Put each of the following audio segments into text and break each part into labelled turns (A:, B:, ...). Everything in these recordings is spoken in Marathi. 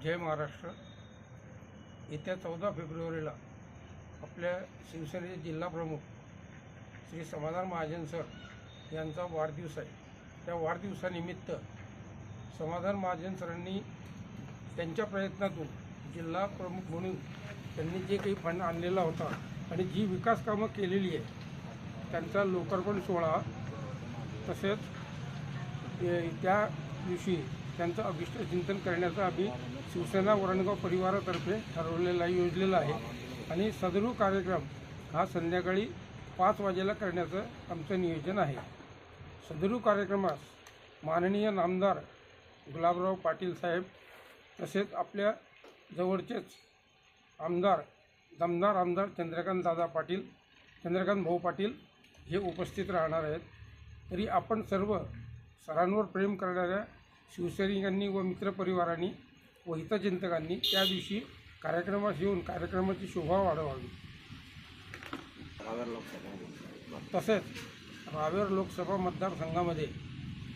A: जय महाराष्ट्र। येत्या 14 फेब्रुवारीला आपल्या शिवसेनेचे जिल्हा प्रमुख श्री समाधान महाजन सर यांचा वाढदिवस आहे। त्या वाढदिवसानिमित्त समाधान महाजन सरांनी त्यांच्या प्रयत्नातून जिल्हा प्रमुख म्हणून त्यांनी जे काही फंड आणलेला होता आणि जी विकास कामं केलेली आहे त्यांचा लोकार्पण सोहळा तसेच त्या दिवशी त्यांचं अभिष्ट चिंतन करण्याचा आम्ही शिवसेना वरणगाव परिवारातर्फे योजलेला आहे आणि सदरू कार्यक्रम हा संध्याकाळी 5 वाजेला करण्याचं आमचं नियोजन आहे। सदरू कार्यक्रमास माननीय नामदार गुलाबराव पाटील साहेब तसेच आपल्या जवळचेच आमदार दमदार आमदार चंद्रकांत भाऊ पाटील हे उपस्थित राहणार आहेत। तरी आपण सर्व सरांवर प्रेम करणाऱ्या शिवसैनिकांनी व मित्रपरिवारांनी व हितचिंतकांनी त्या दिवशी कार्यक्रमास येऊन कार्यक्रमाची शोभा वाढवावी। तसेच रावेर लोकसभा मतदारसंघामध्ये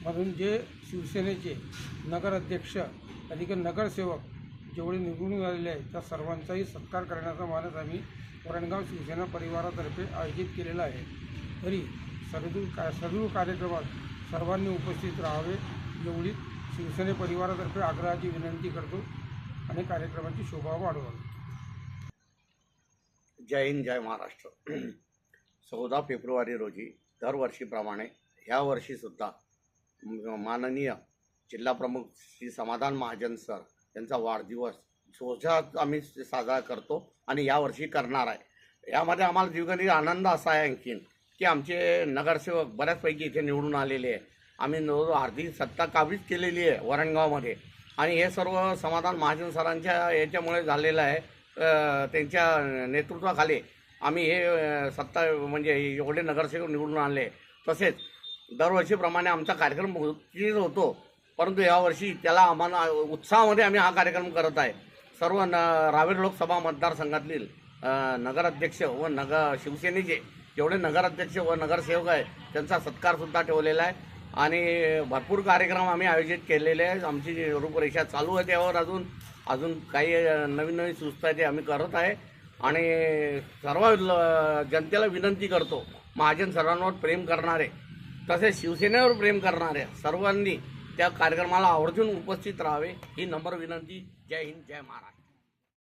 A: मधून जे शिवसेनेचे नगराध्यक्ष अधिक नगरसेवक जेवढे निवडून आलेले आहेत त्या सर्वांचाही सत्कार करण्याचा मानस आम्ही वरणगाव शिवसेना परिवारातर्फे आयोजित केलेला आहे। तरी सदरू कार्यक्रमात सर्वांनी उपस्थित राहावे एवढी शिवसेने परिवारातर्फे आग्रहाची विनंती करतो आणि कार्यक्रमाची शोभा वाढवावी।
B: जय हिंद जय महाराष्ट्र। 14 फेब्रुवारी रोजी दरवर्षीप्रमाणे यावर्षीसुद्धा माननीय जिल्हा प्रमुख श्री समाधान महाजन सर यांचा वाढदिवस जोशात आम्ही साजरा करतो आणि यावर्षी करणार आहे। यामध्ये आम्हाला जीवघणी आनंद असा आहे आणखीन की आमचे नगरसेवक बऱ्याचपैकी इथे निवडून आलेले आहे। आम्ही अर्धी सत्ता काबीज केलेली आहे वरणगावमध्ये आणि हे सर्व समाधान महाजन सरांच्या याच्यामुळे झालेलं आहे। त्यांच्या नेतृत्वाखाली आम्ही हे सत्ता म्हणजे एवढे नगरसेवक निवडून आणले। तसेच दरवर्षीप्रमाणे आमचा कार्यक्रम होतो, परंतु यावर्षी त्याला आम्हाला उत्साहामध्ये आम्ही हा कार्यक्रम करत आहे। सर्व रावेर लोकसभा मतदारसंघातील नगराध्यक्ष व शिवसेनेचे जेवढे नगराध्यक्ष व नगरसेवक आहेत त्यांचा सत्कारसुद्धा ठेवलेला आहे आणि भरपूर कार्यक्रम आम्ही आयोजित केलेले आहेत। आमची रूपरेषा चालू आहे, त्यावर अजून काही नवीन सुचता ते आम्ही करत आहे आणि सर्व जनतेला विनंती करतो, महाजन सर्वांवर प्रेम करणारे तसेच शिवसेनेवर प्रेम करणारे सर्वांनी त्या कार्यक्रमाला आवर्जून उपस्थित राहावे ही नम्र विनंती। जय हिंद जय महाराष्ट्र।